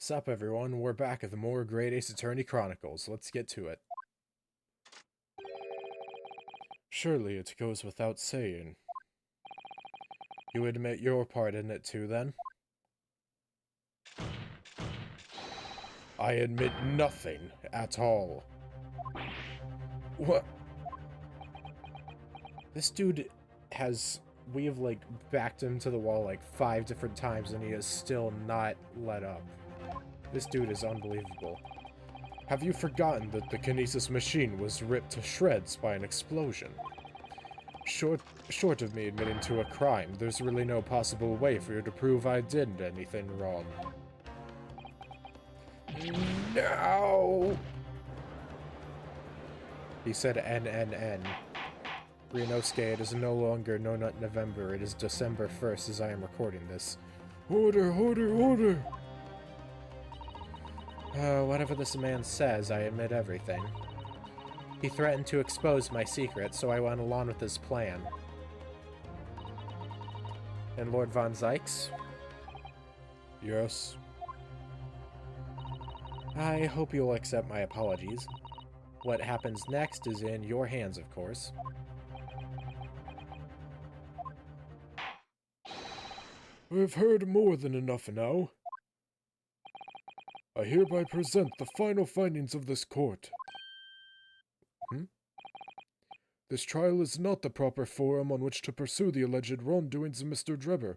Sup everyone, we're back at the more Great Ace Attorney Chronicles. Let's get to it. Surely it goes without saying. You admit your part in it too, then? I admit nothing at all. What? This dude has... We have, backed him to the wall, 5 different times, and he has still not let up. This dude is unbelievable. Have you forgotten that the Kinesis machine was ripped to shreds by an explosion? Short of me admitting to a crime, there's really no possible way for you to prove I did anything wrong. No! He said NNN. Ryunosuke, it is no longer No Nut November, it is December 1st as I am recording this. Order, order, order! Whatever this man says, I admit everything. He threatened to expose my secret, so I went along with his plan. And Lord Von Zykes? Yes? I hope you'll accept my apologies. What happens next is in your hands, of course. I've heard more than enough now. I hereby present the final findings of this court. This trial is not the proper forum on which to pursue the alleged wrongdoings of Mr. Drebber.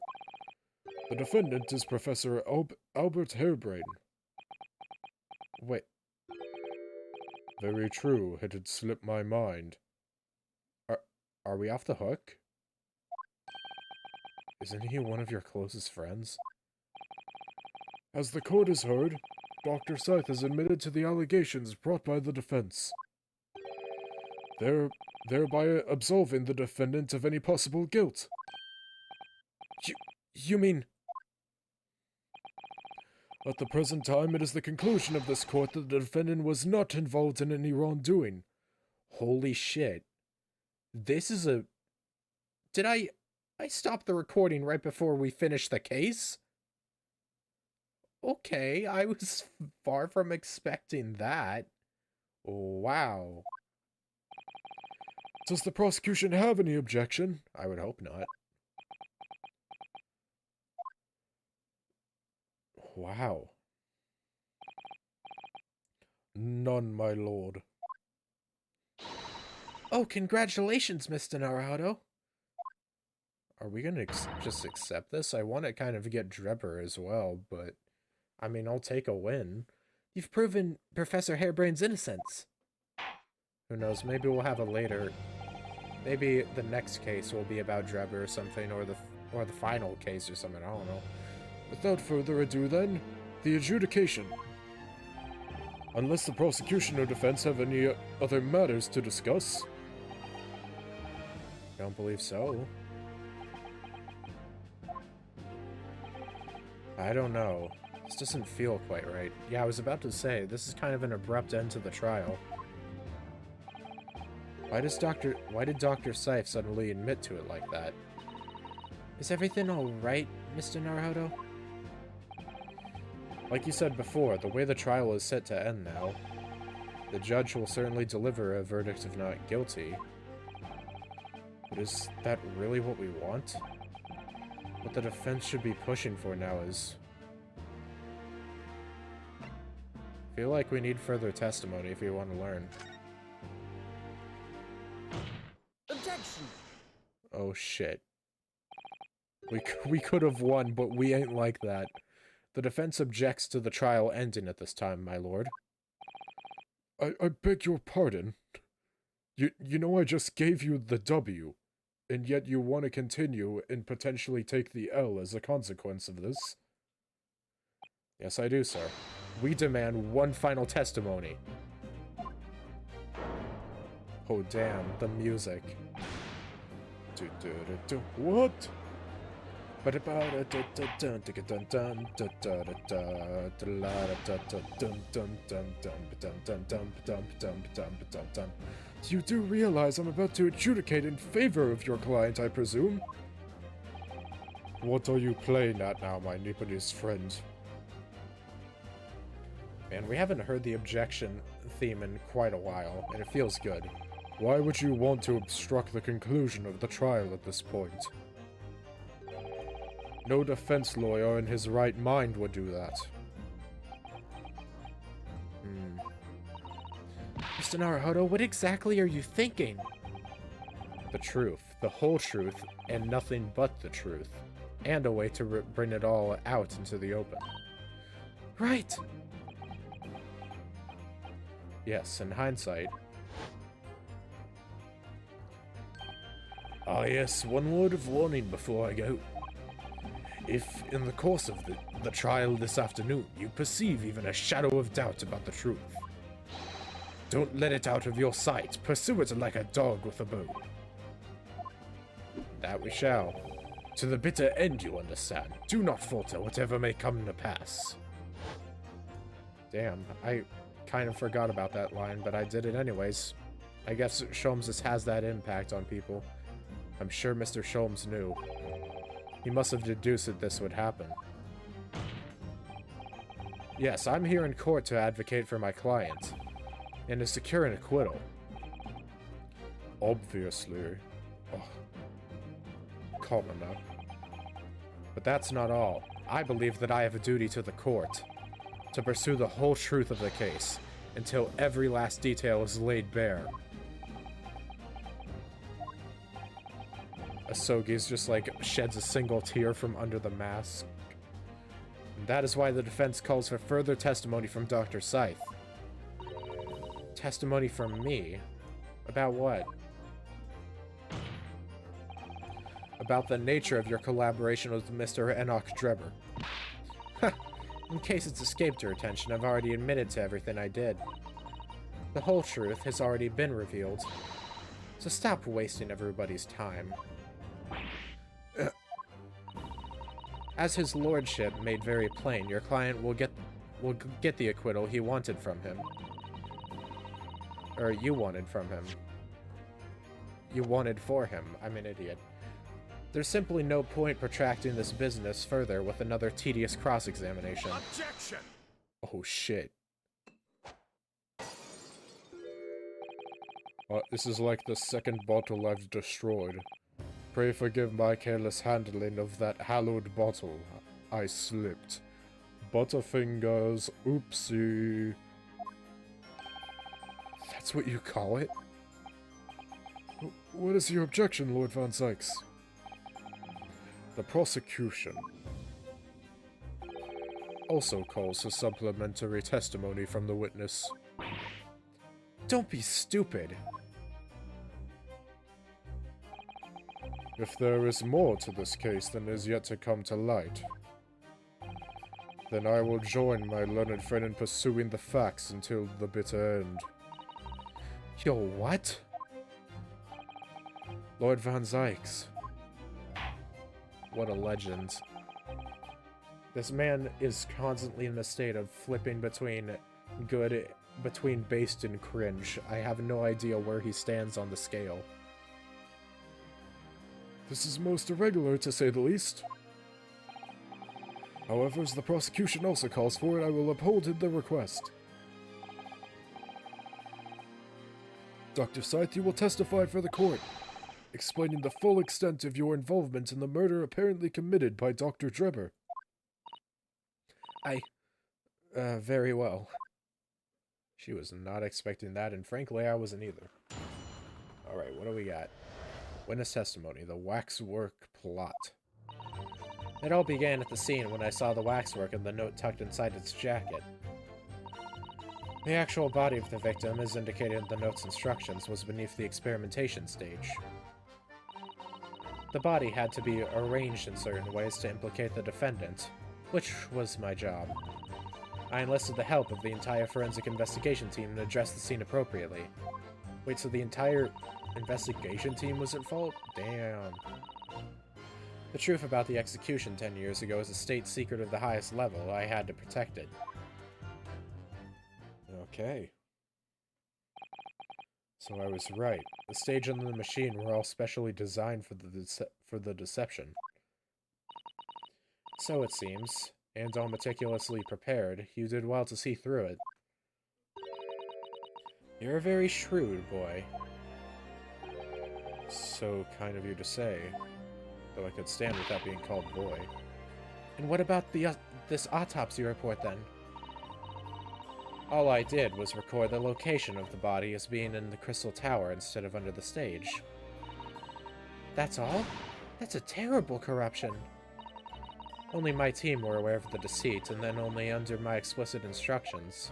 The defendant is Professor Albert Harebrain. Wait. Very true, it had slipped my mind. Are we off the hook? Isn't he one of your closest friends? As the court has heard, Dr. Scythe has admitted to the allegations brought by the defense, thereby absolving the defendant of any possible guilt. You mean... At the present time, it is the conclusion of this court that the defendant was not involved in any wrongdoing. Holy shit. This is a... Did I stopped the recording right before we finished the case? Okay, I was far from expecting that. Wow. Does the prosecution have any objection? I would hope not. Wow. None, my lord. Oh, congratulations, Mr. Naruto. Are we gonna just accept this? I want to kind of get Drebber as well, but... I mean, I'll take a win. You've proven Professor Harebrain's innocence. Who knows, maybe we'll have a later... Maybe the next case will be about Drebber or something, or the final case or something, I don't know. Without further ado then, the adjudication. Unless the prosecution or defense have any other matters to discuss. Don't believe so. I don't know. This doesn't feel quite right. Yeah, I was about to say, this is kind of an abrupt end to the trial. Why did Dr. Scythe suddenly admit to it like that? Is everything alright, Mr. Naruto? Like you said before, the way the trial is set to end now, the judge will certainly deliver a verdict of not guilty. But is that really what we want? What the defense should be pushing for now is... I feel like we need further testimony if we want to learn. Objection! Oh shit. We could have won, but we ain't like that. The defense objects to the trial ending at this time, my lord. I beg your pardon. You know I just gave you the W, and yet you want to continue and potentially take the L as a consequence of this? Yes, I do, sir. We demand one final testimony. Oh, damn, the music. What? You do realize I'm about to adjudicate in favor of your client, I presume? What are you playing at now, my Nipponese friend? Man, we haven't heard the objection theme in quite a while, and it feels good. Why would you want to obstruct the conclusion of the trial at this point? No defense lawyer in his right mind would do that. Mr. Naruhodo, what exactly are you thinking? The truth, the whole truth, and nothing but the truth. And a way to bring it all out into the open. Right! Yes, in hindsight. Ah yes, one word of warning before I go. If, in the course of the trial this afternoon, you perceive even a shadow of doubt about the truth, don't let it out of your sight. Pursue it like a dog with a bone. That we shall. To the bitter end, you understand. Do not falter, whatever may come to pass. Damn, I kind of forgot about that line, but I did it anyways. I guess Sholmes just has that impact on people. I'm sure Mr. Sholmes knew. He must have deduced that this would happen. Yes, I'm here in court to advocate for my client, and to secure an acquittal. Obviously. Oh. Calm enough. But that's not all. I believe that I have a duty to the court, to pursue the whole truth of the case, until every last detail is laid bare. Asogi's just like sheds a single tear from under the mask. And that is why the defense calls for further testimony from Dr. Scythe. Testimony from me? About what? About the nature of your collaboration with Mr. Enoch Drebber. In case it's escaped your attention, I've already admitted to everything I did. The whole truth has already been revealed. So stop wasting everybody's time. As his lordship made very plain, your client will get the acquittal he wanted from him. Or you wanted from him. You wanted for him. I'm an idiot. There's simply no point protracting this business further with another tedious cross-examination. Objection! Oh shit. This is like the second bottle I've destroyed. Pray forgive my careless handling of that hallowed bottle. I slipped. Butterfingers, oopsie. That's what you call it? What is your objection, Lord Van Sykes? The prosecution also calls for supplementary testimony from the witness. Don't be stupid. If there is more to this case than is yet to come to light, then I will join my learned friend in pursuing the facts until the bitter end. Yo, what? Lord Van Sykes. What a legend. This man is constantly in a state of flipping between based and cringe. I have no idea where he stands on the scale. This is most irregular, to say the least. However, as the prosecution also calls for it, I will uphold the request. Dr. Scythe, you will testify for the court, explaining the full extent of your involvement in the murder apparently committed by Dr. Drebber. Very well. She was not expecting that, and frankly, I wasn't either. Alright, what do we got? Witness testimony, the waxwork plot. It all began at the scene when I saw the waxwork and the note tucked inside its jacket. The actual body of the victim, as indicated in the note's instructions, was beneath the experimentation stage. The body had to be arranged in certain ways to implicate the defendant, which was my job. I enlisted the help of the entire forensic investigation team to address the scene appropriately. Wait, so the entire investigation team was at fault? Damn. The truth about the execution 10 years ago is a state secret of the highest level. I had to protect it. Okay. So I was right. The stage and the machine were all specially designed for the deception. So it seems. and all meticulously prepared, you did well to see through it. You're a very shrewd boy. So kind of you to say, though I could stand without being called boy. And what about this autopsy report, then? All I did was record the location of the body as being in the Crystal Tower instead of under the stage. That's all? That's a terrible corruption. Only my team were aware of the deceit, and then only under my explicit instructions.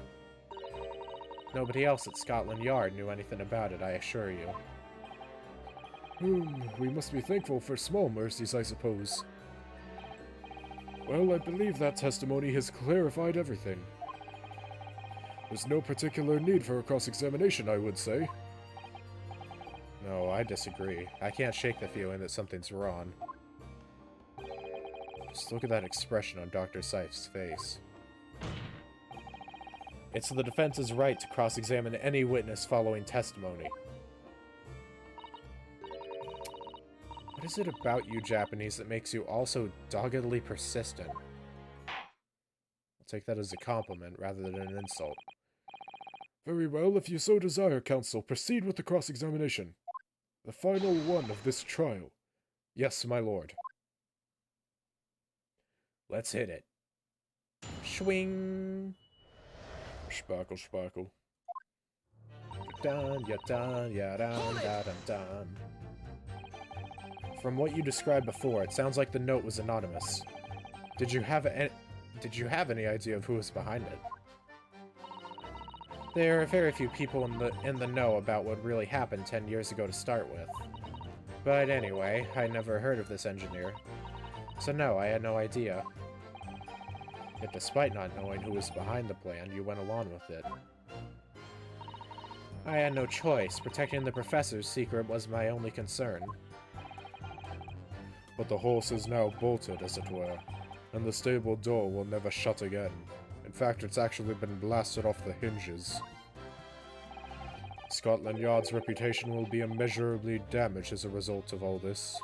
Nobody else at Scotland Yard knew anything about it, I assure you. We must be thankful for small mercies, I suppose. Well, I believe that testimony has clarified everything. There's no particular need for a cross-examination, I would say. No, I disagree. I can't shake the feeling that something's wrong. Just look at that expression on Dr. Sife's face. It's the defense's right to cross-examine any witness following testimony. What is it about you Japanese that makes you all so doggedly persistent? I'll take that as a compliment rather than an insult. Very well, if you so desire, counsel, proceed with the cross-examination. The final one of this trial. Yes, my lord. Let's hit it. Swing. Sparkle, sparkle. Dun, ya dun, ya dun, da dun dun. From what you described before, it sounds like the note was anonymous. Did you have any idea of who was behind it? There are very few people in the know about what really happened 10 years ago to start with. But anyway, I never heard of this engineer. So no, I had no idea. Yet despite not knowing who was behind the plan, you went along with it. I had no choice. Protecting the professor's secret was my only concern. But the horse is now bolted, as it were, and the stable door will never shut again. In fact, it's actually been blasted off the hinges. Scotland Yard's reputation will be immeasurably damaged as a result of all this.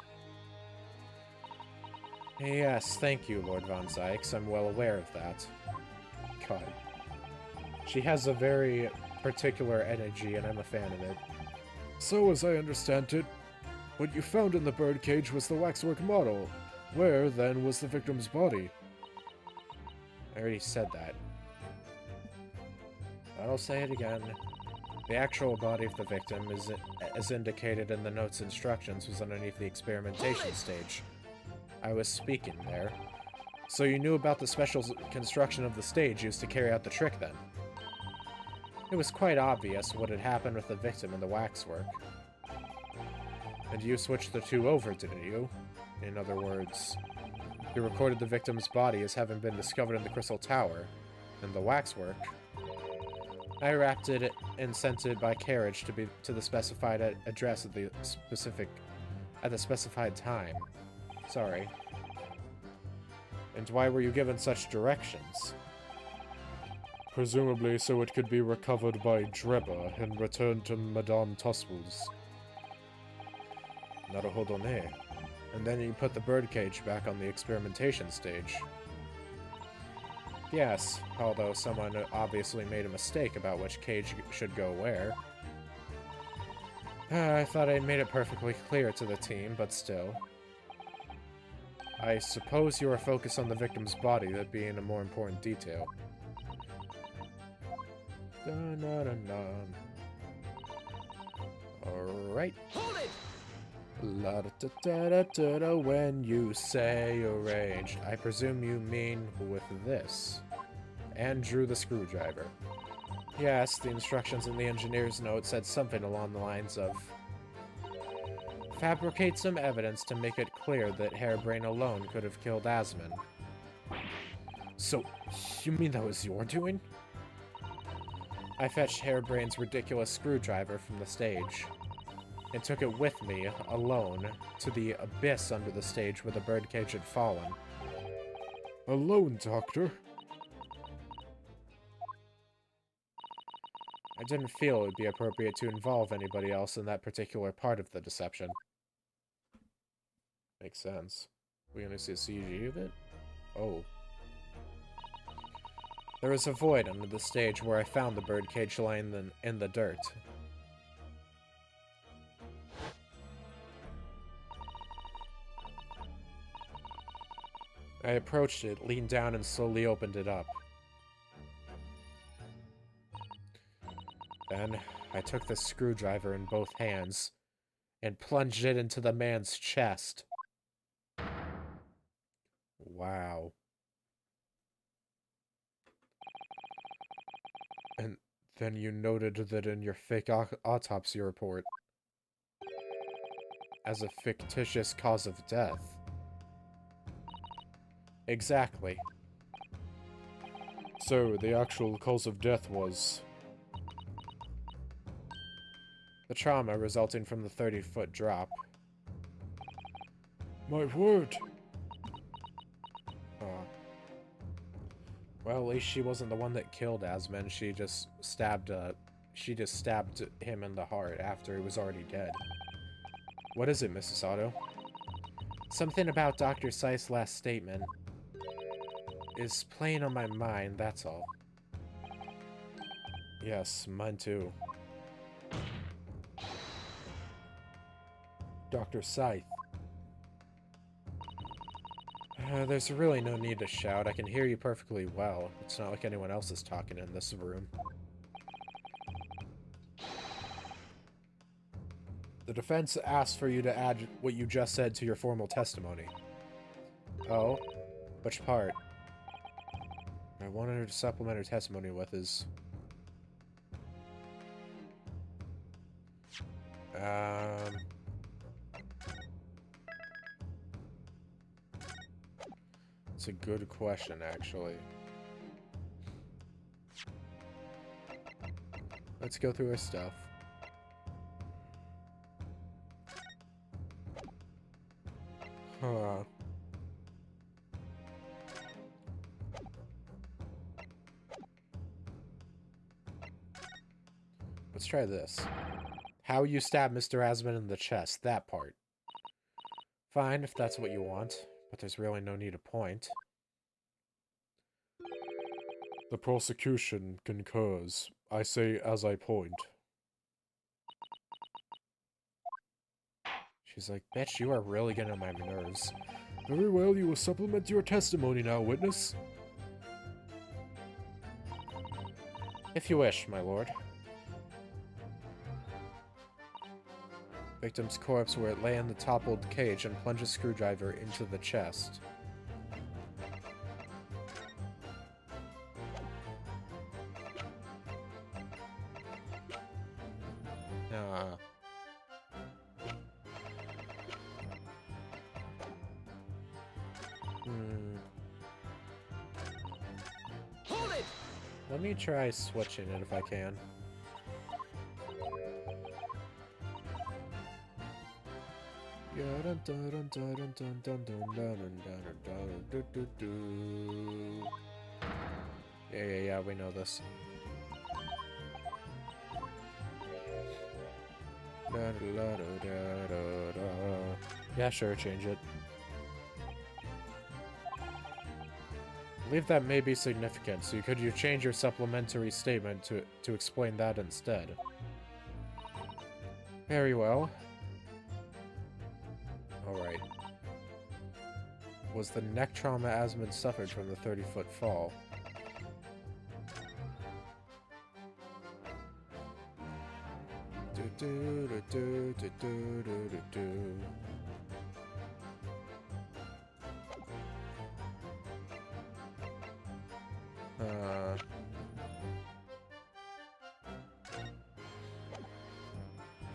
Yes, thank you, Lord Von Zykes. I'm well aware of that. God. She has a very particular energy, and I'm a fan of it. So, as I understand it, what you found in the birdcage was the waxwork model. Where, then, was the victim's body? I already said that. I'll say it again. The actual body of the victim, as indicated in the note's instructions, was underneath the experimentation stage. I was speaking there. So you knew about the special construction of the stage used to carry out the trick, then? It was quite obvious what had happened with the victim and the waxwork. And you switched the two over, didn't you? In other words, you recorded the victim's body as having been discovered in the Crystal Tower, and the waxwork. I wrapped it and sent it by carriage to the specified address at the specified time. Sorry. And why were you given such directions? Presumably so it could be recovered by Drebber and returned to Madame Tuswell's. Naruhodone. And then you put the birdcage back on the experimentation stage. Yes, although someone obviously made a mistake about which cage should go where. I thought I'd made it perfectly clear to the team, but still. I suppose you are focused on the victim's body, that being a more important detail. Dun-dun-dun-dun. Alright. Hold it! La da da da da da da, when you say arrange, I presume you mean with this. And drew the screwdriver. Yes, the instructions in the engineer's note said something along the lines of fabricate some evidence to make it clear that Harebrained alone could have killed Asmon. So, you mean that was your doing? I fetched Harebrained's ridiculous screwdriver from the stage, and took it with me, alone, to the abyss under the stage where the birdcage had fallen. Alone, Doctor? I didn't feel it would be appropriate to involve anybody else in that particular part of the deception. Makes sense. We gonna see a CG of it? Oh. There was a void under the stage where I found the birdcage lying in the dirt. I approached it, leaned down, and slowly opened it up. Then, I took the screwdriver in both hands and plunged it into the man's chest. Wow. And then you noted that in your fake autopsy report as a fictitious cause of death. Exactly. So, the actual cause of death was... The trauma resulting from the 30-foot drop. My word! Well, at least she wasn't the one that killed Asmund. She just stabbed him in the heart after he was already dead. What is it, Mrs. Otto? Something about Dr. Seiss' last statement is playing on my mind, that's all. Yes, mine too. Dr. Scythe. There's really no need to shout. I can hear you perfectly well. It's not like anyone else is talking in this room. The defense asked for you to add what you just said to your formal testimony. Oh? Which part? I wanted her to supplement her testimony with is... It's a good question, actually. Let's go through her stuff. Huh. Let's try this. How you stab Mr. Asmund in the chest, that part. Fine, if that's what you want, but there's really no need to point. The prosecution concurs. I say as I point. She's like, bitch, you are really getting on my nerves. Very well, you will supplement your testimony now, witness. If you wish, my lord. Victim's corpse where it lay in the toppled cage and plunged a screwdriver into the chest. Hold it! Let me try switching it if I can. Yeah, we know this. Yeah, sure, change it. I believe that may be significant, so could you change your supplementary statement to explain that instead? Very well. Alright. Was the neck trauma Asmund suffered from the 30-foot fall?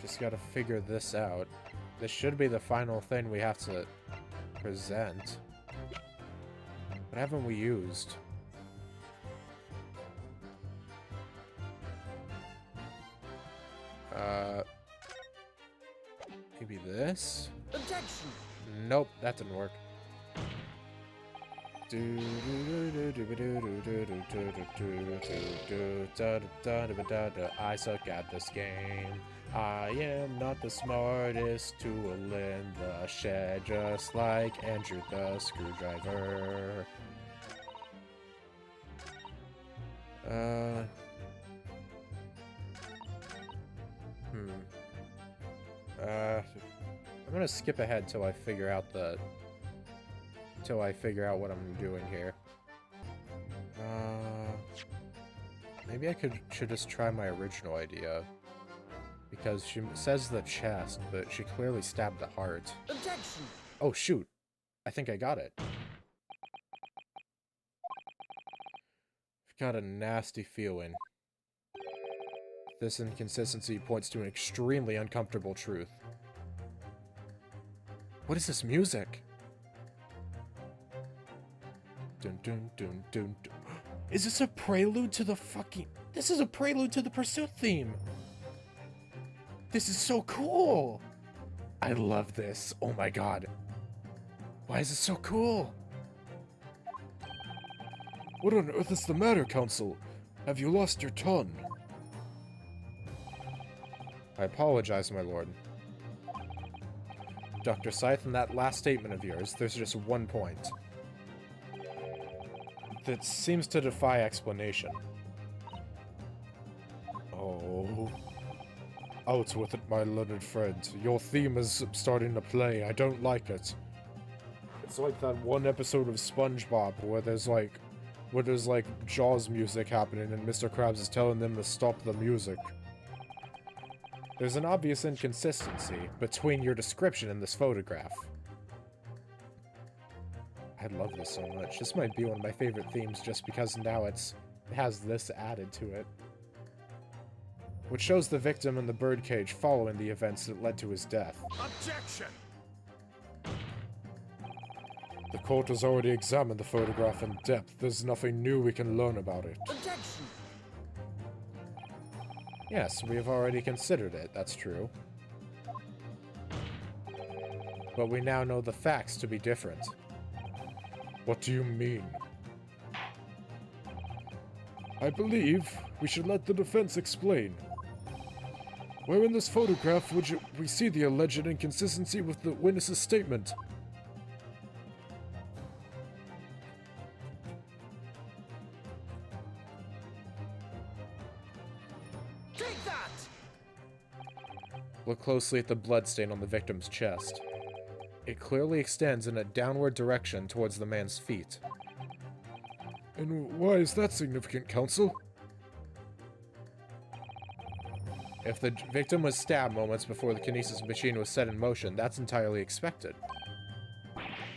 Just gotta figure this out. This should be the final thing we have to present. What haven't we used? Maybe this? Objection! Nope, that didn't work. I suck at this game. I am not the smartest tool in the shed, just like Andrew the screwdriver. Uh... I'm gonna skip ahead till I figure out what I'm doing here. Maybe I should just try my original idea. Because she says the chest, but she clearly stabbed the heart. Objection! Oh shoot. I think I got it. I've got a nasty feeling. This inconsistency points to an extremely uncomfortable truth. What is this music? Dun dun dun dun dun. Is this a prelude to the fucking... This is a prelude to the Pursuit theme! This is so cool! I love this. Oh my god. Why is it so cool? What on earth is the matter, Council? Have you lost your tongue? I apologize, my lord. Dr. Scythe, in that last statement of yours, there's just one point that seems to defy explanation. Oh. Out with it, my learned friend. Your theme is starting to play. I don't like it. It's like that one episode of SpongeBob where there's like Jaws music happening and Mr. Krabs is telling them to stop the music. There's an obvious inconsistency between your description and this photograph. I love this so much. This might be one of my favorite themes just because now it has this added to it. Which shows the victim in the birdcage following the events that led to his death. Objection! The court has already examined the photograph in depth. There's nothing new we can learn about it. Objection! Yes, we have already considered it, that's true. But we now know the facts to be different. What do you mean? I believe we should let the defense explain. Where in this photograph would we see the alleged inconsistency with the witness's statement? Take that! Look closely at the bloodstain on the victim's chest. It clearly extends in a downward direction towards the man's feet. And why is that significant, Counsel? If the victim was stabbed moments before the kinesis machine was set in motion, that's entirely expected.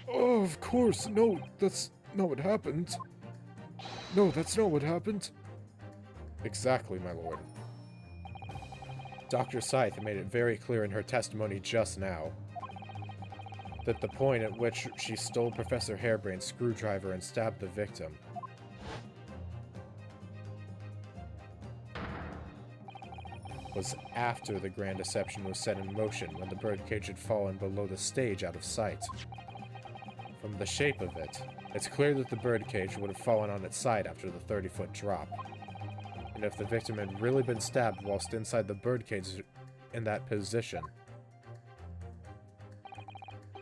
Oh, of course. No, that's not what happened. No, that's not what happened. Exactly, my lord. Dr. Scythe made it very clear in her testimony just now that the point at which she stole Professor Harebrain's screwdriver and stabbed the victim was after the grand deception was set in motion, when the birdcage had fallen below the stage out of sight. From the shape of it, it's clear that the birdcage would have fallen on its side after the 30-foot drop. And if the victim had really been stabbed whilst inside the birdcage in that position,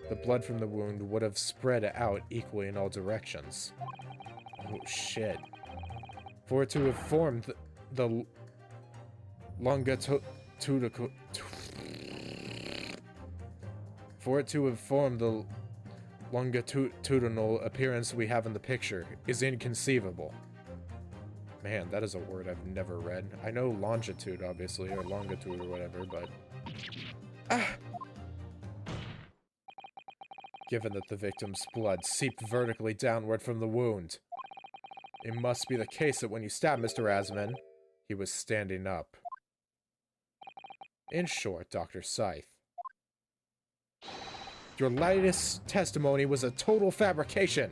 the blood from the wound would have spread out equally in all directions. Oh shit. For it to have formed the longitudinal appearance we have in the picture is inconceivable. Man, that is a word I've never read. I know longitude, obviously, or longitude or whatever, but... Given that the victim's blood seeped vertically downward from the wound, it must be the case that when you stabbed Mr. Asman, he was standing up. In short, Dr. Scythe, your latest testimony was a total fabrication.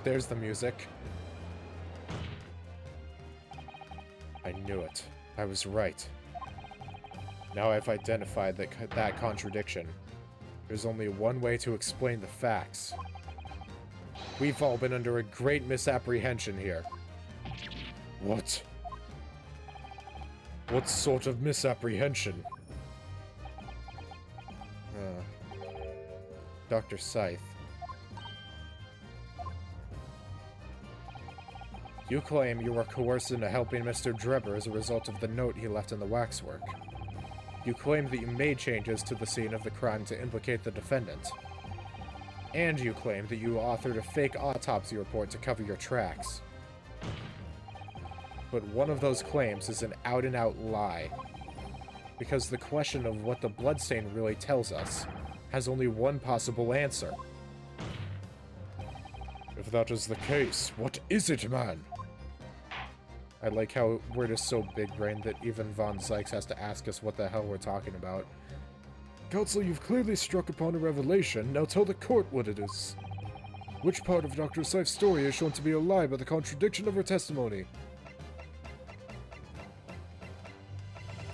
There's the music. I knew it. I was right. Now I've identified that contradiction. There's only one way to explain the facts. We've all been under a great misapprehension here. What? What sort of misapprehension? Dr. Scythe. You claim you were coerced into helping Mr. Drebber as a result of the note he left in the waxwork. You claim that you made changes to the scene of the crime to implicate the defendant. And you claim that you authored a fake autopsy report to cover your tracks. But one of those claims is an out-and-out lie. Because the question of what the bloodstain really tells us has only one possible answer. If that is the case, what is it, man? I like how we're just so big-brained that even Von Zykes has to ask us what the hell we're talking about. Counsel, you've clearly struck upon a revelation. Now tell the court what it is. Which part of Dr. Seif's story is shown to be a lie by the contradiction of her testimony?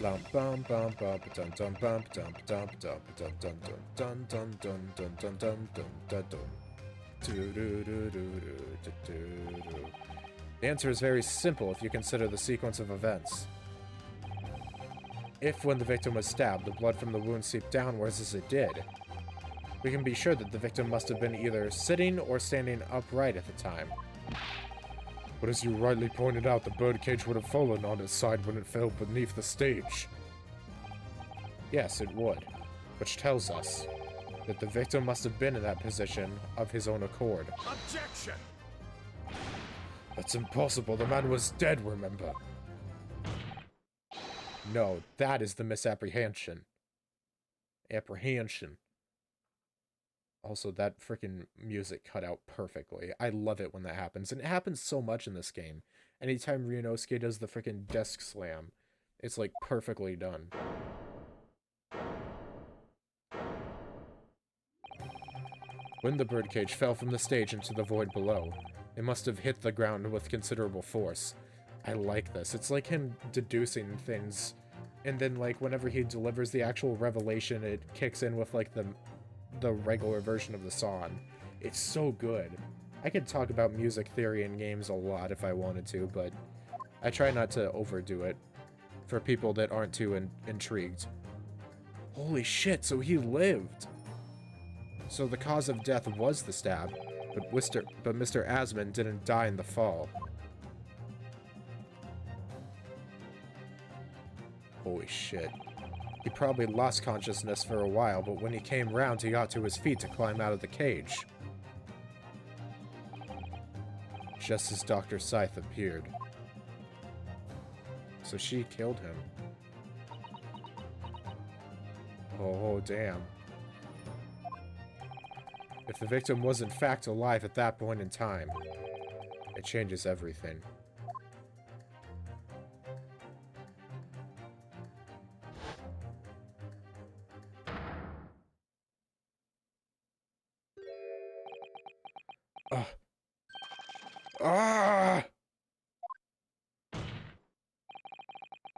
Bum bum bum bum dun dun bum dun dun dun dun dun dun dun dun dun dun dun dun dun. The answer is very simple if you consider the sequence of events. If, when the victim was stabbed, the blood from the wound seeped downwards as it did, we can be sure that the victim must have been either sitting or standing upright at the time. But as you rightly pointed out, the birdcage would have fallen on its side when it fell beneath the stage. Yes, it would, which tells us that the victim must have been in that position of his own accord. Objection! That's impossible. The man was dead, remember? No, that is the misapprehension. Apprehension. Also, that freaking music cut out perfectly. I love it when that happens. And it happens so much in this game. Anytime Ryunosuke does the freaking desk slam, it's like perfectly done. When the birdcage fell from the stage into the void below, it must have hit the ground with considerable force. I like this. It's like him deducing things, and then like whenever he delivers the actual revelation, it kicks in with like the regular version of the song. It's so good. I could talk about music theory in games a lot if I wanted to, but I try not to overdo it for people that aren't too intrigued. Holy shit, so he lived! So the cause of death was the stab, but Mr. Asmund didn't die in the fall. Holy shit. He probably lost consciousness for a while, but when he came round, he got to his feet to climb out of the cage. Just as Dr. Scythe appeared. So she killed him. Oh, damn. If the victim was in fact alive at that point in time, it changes everything.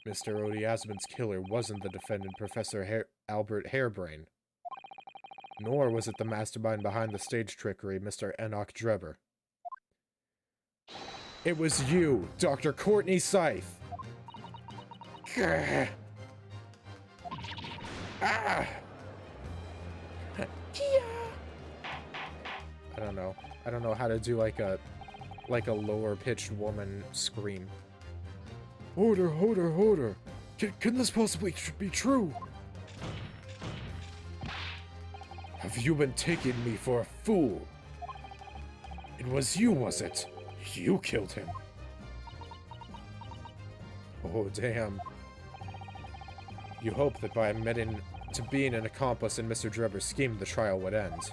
Mr. Odie Asmund's killer wasn't the defendant, Professor Albert Harebrain. Nor was it the mastermind behind the stage trickery, Mr. Enoch Drebber. It was you, Dr. Courtney Scythe! Grr. Ah! I don't know. I don't know how to do like a lower pitched woman scream. Order. Can this possibly be true? Have you been taking me for a fool? It was you, was it? You killed him. Oh, damn. You hoped that by admitting to being an accomplice in Mr. Drebber's scheme, the trial would end.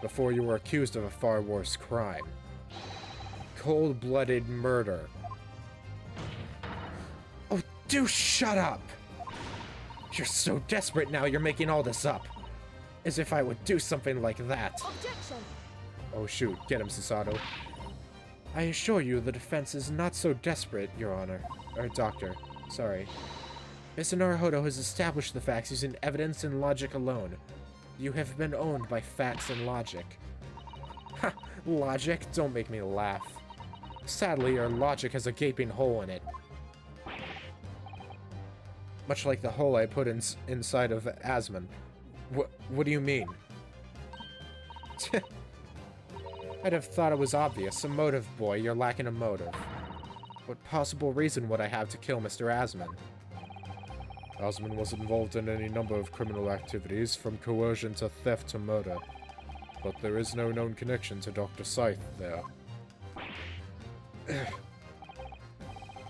Before you were accused of a far worse crime. Cold-blooded murder. Oh, do shut up! You're so desperate now, you're making all this up. As if I would do something like that. Objection! Oh shoot, get him, Susato. I assure you the defense is not so desperate, Your Honor. Or Doctor, sorry. Mr. Naruhodo has established the facts using evidence and logic alone. You have been owned by facts and logic. Ha! Logic? Don't make me laugh. Sadly, your logic has a gaping hole in it. Much like the hole I put inside of Asmund. What do you mean? I'd have thought it was obvious. A motive, boy. You're lacking a motive. What possible reason would I have to kill Mr. Asman? Osmond was involved in any number of criminal activities, from coercion to theft to murder. But there is no known connection to Dr. Scythe there.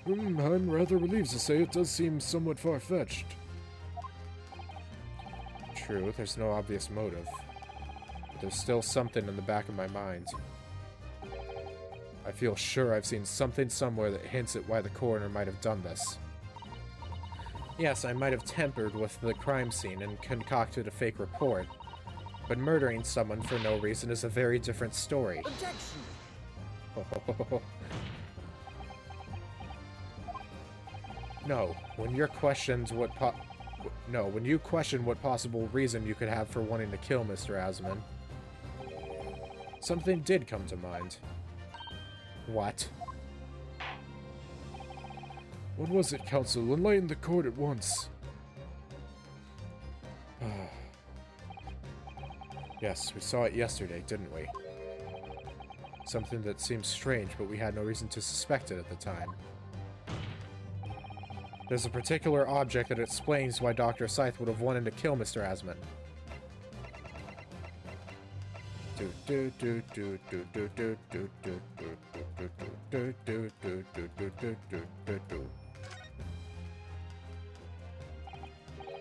I'm rather relieved to say it does seem somewhat far-fetched. True, there's no obvious motive. But there's still something in the back of my mind. I feel sure I've seen something somewhere that hints at why the coroner might have done this. Yes, I might have tampered with the crime scene and concocted a fake report, but murdering someone for no reason is a very different story. Objection! No, when you question what possible reason you could have for wanting to kill Mr. Asman, something did come to mind. What? What was it, Counsel? Enlighten the court at once. Yes, we saw it yesterday, didn't we? Something that seems strange, but we had no reason to suspect it at the time. There's a particular object that explains why Dr. Scythe would have wanted to kill Mr. Asman.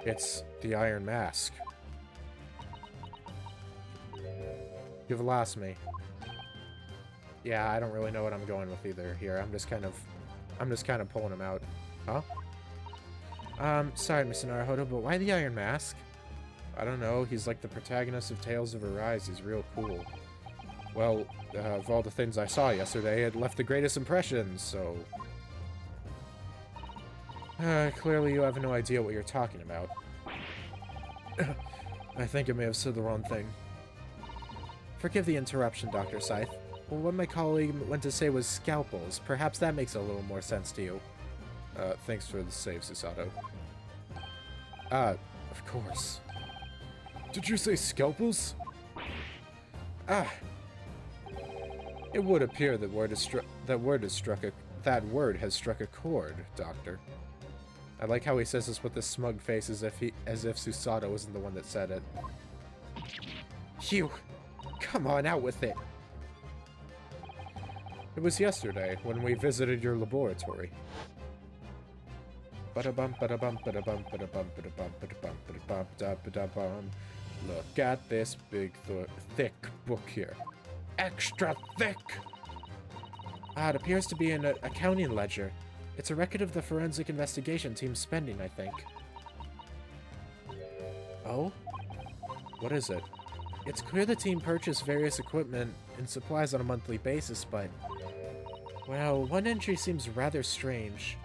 It's the Iron Mask. You've lost me. Yeah, I don't really know what I'm going with either here. I'm just kind of pulling him out. Huh? Sorry, Mr. Naruhodo, but why the Iron Mask? I don't know. He's like the protagonist of Tales of Arise. He's real cool. Well, of all the things I saw yesterday, it left the greatest impressions, so... clearly you have no idea what you're talking about. I think I may have said the wrong thing. Forgive the interruption, Dr. Scythe. Well, what my colleague went to say was scalpels. Perhaps that makes a little more sense to you. Thanks for the save, Susato. Of course. Did you say scalpels? It would appear that that word has struck a chord, Doctor. I like how he says this with a smug face, as if Susato isn't the one that said it. Phew! Come on, out with it! It was yesterday, when we visited your laboratory. Ba-da-bum, ba-da-bum, ba-da-bum, ba-da-bum, ba-da-bum, ba-da-bum, ba-da-bum, da-ba-da-bum. Look at this big, thick book here. Extra thick! It appears to be an accounting ledger. It's a record of the forensic investigation team's spending, I think. Oh? What is it? It's clear the team purchased various equipment and supplies on a monthly basis, but... well, one entry seems rather strange.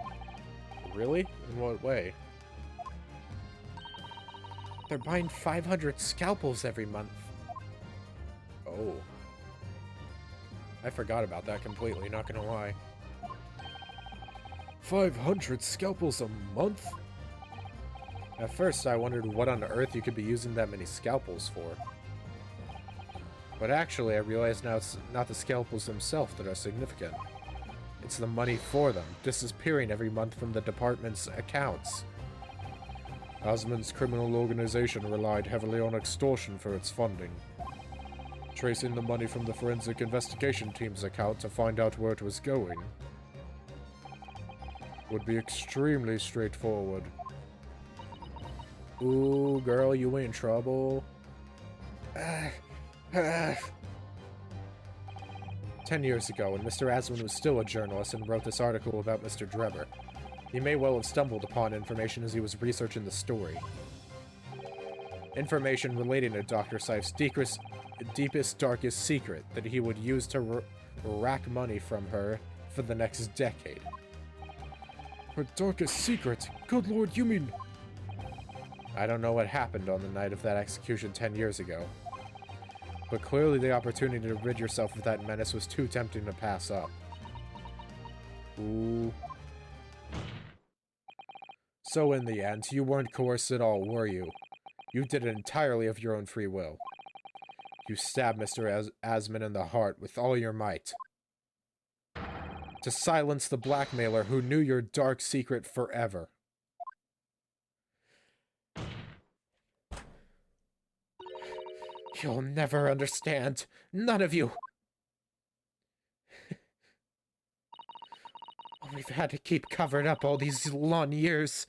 Really? In what way? They're buying 500 scalpels every month. Oh. I forgot about that completely, not gonna lie. 500 scalpels a month? At first, I wondered what on earth you could be using that many scalpels for. But actually, I realize now it's not the scalpels themselves that are significant. It's the money for them, disappearing every month from the department's accounts. Asman's criminal organization relied heavily on extortion for its funding. Tracing the money from the forensic investigation team's account to find out where it was going would be extremely straightforward. Ooh, girl, you in trouble. 10 years ago, when Mr. Asman was still a journalist and wrote this article about Mr. Drebber, he may well have stumbled upon information as he was researching the story. Information relating to Dr. Scythe's deepest, darkest secret that he would use to rack money from her for the next decade. Her darkest secret? Good lord, you mean... I don't know what happened on the night of that execution 10 years ago. But clearly the opportunity to rid yourself of that menace was too tempting to pass up. Ooh. So in the end, you weren't coerced at all, were you? You did it entirely of your own free will. You stab Mr. Asman in the heart with all your might. To silence the blackmailer who knew your dark secret forever. You'll never understand. None of you. We've had to keep covered up all these long years.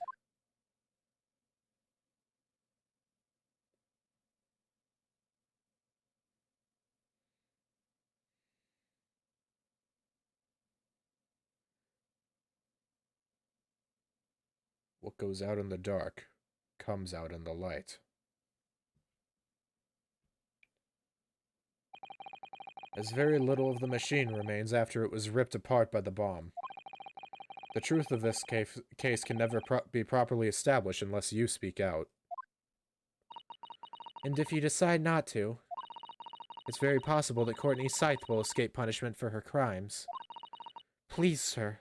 What goes out in the dark comes out in the light. As very little of the machine remains after it was ripped apart by the bomb. The truth of this case can never be properly established unless you speak out. And if you decide not to, it's very possible that Courtney Scythe will escape punishment for her crimes. Please, sir,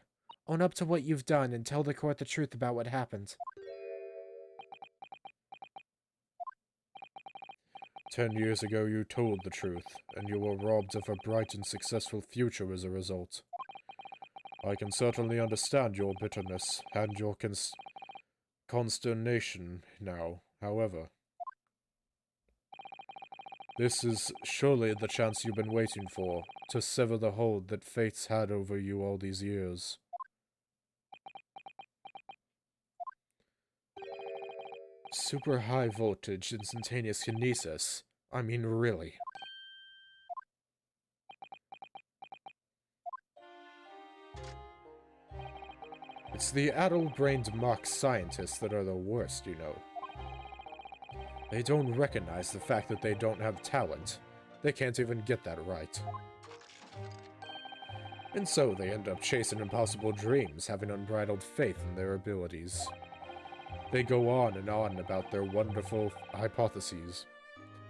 own up to what you've done and tell the court the truth about what happened. 10 years ago you told the truth, and you were robbed of a bright and successful future as a result. I can certainly understand your bitterness and your consternation now, however. This is surely the chance you've been waiting for, to sever the hold that fate's had over you all these years. Super high voltage instantaneous kinesis. I mean, really. It's the addle-brained mock scientists that are the worst, you know. They don't recognize the fact that they don't have talent. They can't even get that right. And so they end up chasing impossible dreams, having unbridled faith in their abilities. They go on and on about their wonderful hypotheses,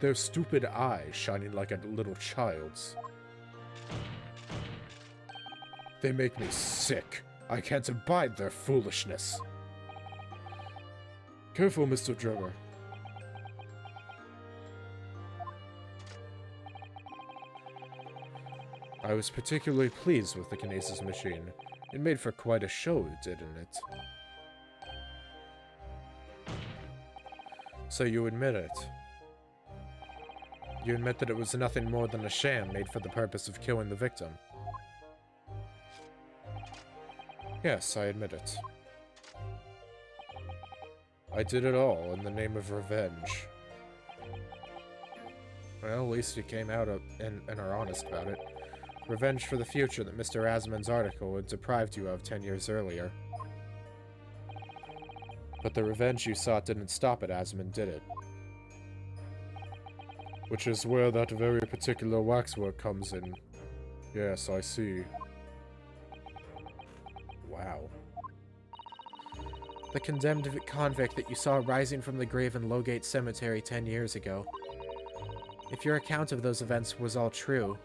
their stupid eyes shining like a little child's. They make me sick. I can't abide their foolishness. Careful, Mr. Drebber. I was particularly pleased with the kinesis machine. It made for quite a show, didn't it? So you admit it. You admit that it was nothing more than a sham made for the purpose of killing the victim. Yes, I admit it. I did it all in the name of revenge. Well, at least you came out and are honest about it. Revenge for the future that Mr. Asman's article had deprived you of 10 years earlier. But the revenge you sought didn't stop at Asman, did it? Which is where that very particular waxwork comes in. Yes, I see. Wow. The condemned convict that you saw rising from the grave in Lowgate Cemetery 10 years ago. If your account of those events was all true,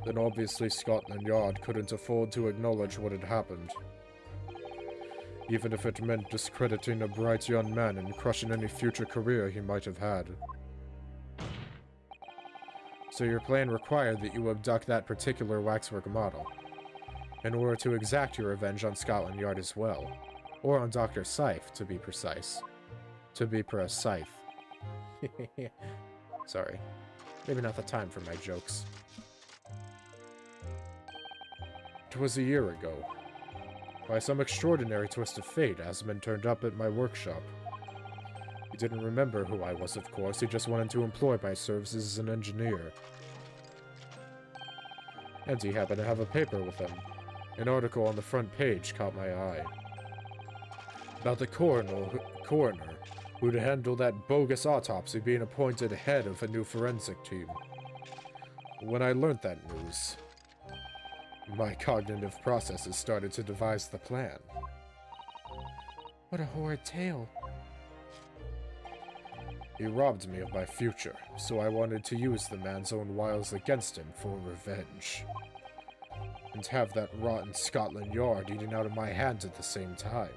then obviously Scotland Yard couldn't afford to acknowledge what had happened. Even if it meant discrediting a bright young man and crushing any future career he might have had. So your plan required that you abduct that particular waxwork model, in order to exact your revenge on Scotland Yard as well. Or on Dr. Scythe, to be precise. To be precise. Sorry. Maybe not the time for my jokes. It was a year ago. By some extraordinary twist of fate, Asman turned up at my workshop. He didn't remember who I was, of course. He just wanted to employ my services as an engineer. And he happened to have a paper with him. An article on the front page caught my eye. About the coroner who'd handle that bogus autopsy being appointed head of a new forensic team. When I learned that news, my cognitive processes started to devise the plan. What a horrid tale. He robbed me of my future, so I wanted to use the man's own wiles against him for revenge. And have that rotten Scotland Yard eating out of my hands at the same time.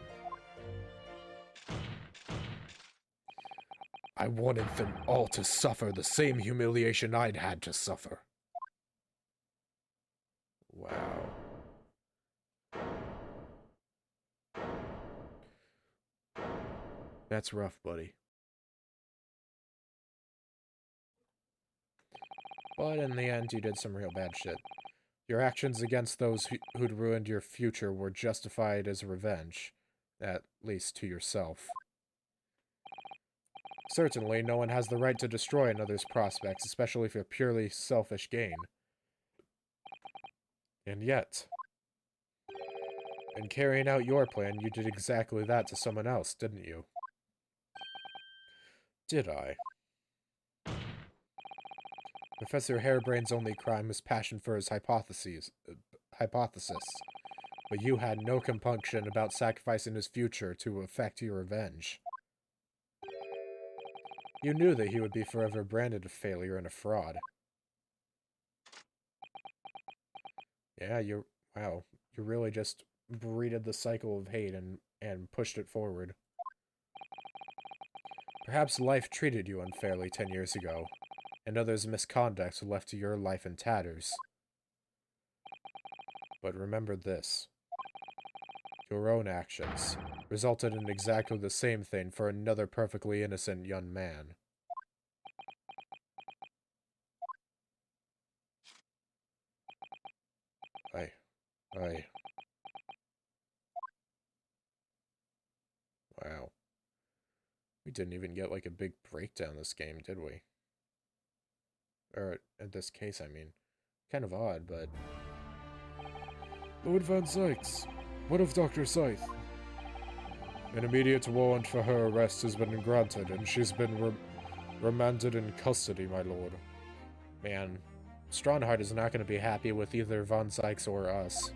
I wanted them all to suffer the same humiliation I'd had to suffer. Wow. That's rough, buddy. But in the end, you did some real bad shit. Your actions against those who'd ruined your future were justified as revenge, at least to yourself. Certainly, no one has the right to destroy another's prospects, especially for purely selfish gain. And yet, in carrying out your plan, you did exactly that to someone else, didn't you? Did I? Professor Harebrain's only crime was passion for his hypothesis, but you had no compunction about sacrificing his future to effect your revenge. You knew that he would be forever branded a failure and a fraud. Yeah, wow, you really just breeded the cycle of hate and pushed it forward. Perhaps life treated you unfairly 10 years ago, and others' misconduct left your life in tatters. But remember this. Your own actions resulted in exactly the same thing for another perfectly innocent young man. Wow. We didn't even get, like, a big breakdown this game, did we? Or, in this case, I mean. Kind of odd, but... Lord Van Zykes, what of Dr. Scythe? An immediate warrant for her arrest has been granted, and she's been remanded in custody, my lord. Man, Strongheart is not going to be happy with either Van Zykes or us.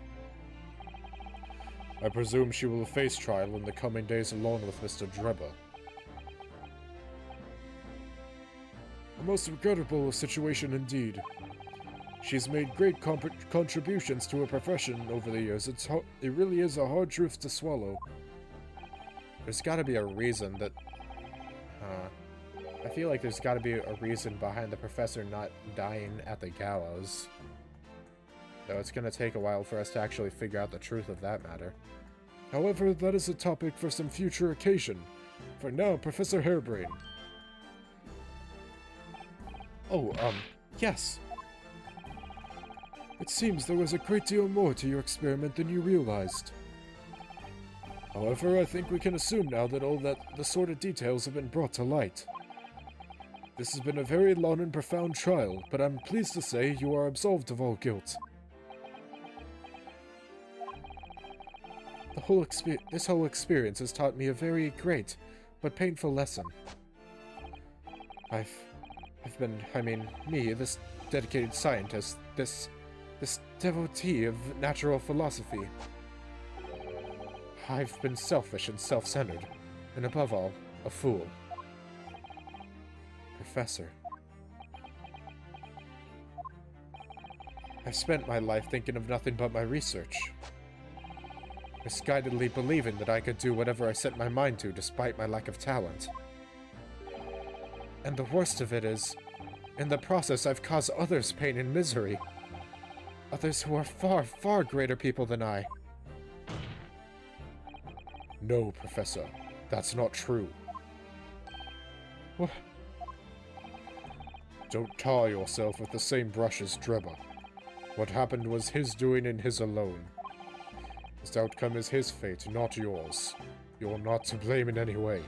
I presume she will face trial in the coming days along with Mr. Drebber. A most regrettable situation indeed. She's made great contributions to her profession over the years. It really is a hard truth to swallow. There's gotta be a reason that... I feel like there's gotta be a reason behind the professor not dying at the gallows. Though it's gonna take a while for us to actually figure out the truth of that matter. However, that is a topic for some future occasion. For now, Professor Harebrain. Oh, yes. It seems there was a great deal more to your experiment than you realized. However, I think we can assume now that the sordid details have been brought to light. This has been a very long and profound trial, but I'm pleased to say you are absolved of all guilt. This whole experience has taught me a very great, but painful lesson. This dedicated scientist, this devotee of natural philosophy. I've been selfish and self-centered, and above all, a fool. Professor. I've spent my life thinking of nothing but my research. Misguidedly believing that I could do whatever I set my mind to despite my lack of talent. And the worst of it is, in the process I've caused others pain and misery. Others who are far, far greater people than I. No, Professor. That's not true. What? Don't tar yourself with the same brush as Drebber. What happened was his doing and his alone. His outcome is his fate, not yours. You're not to blame in any way.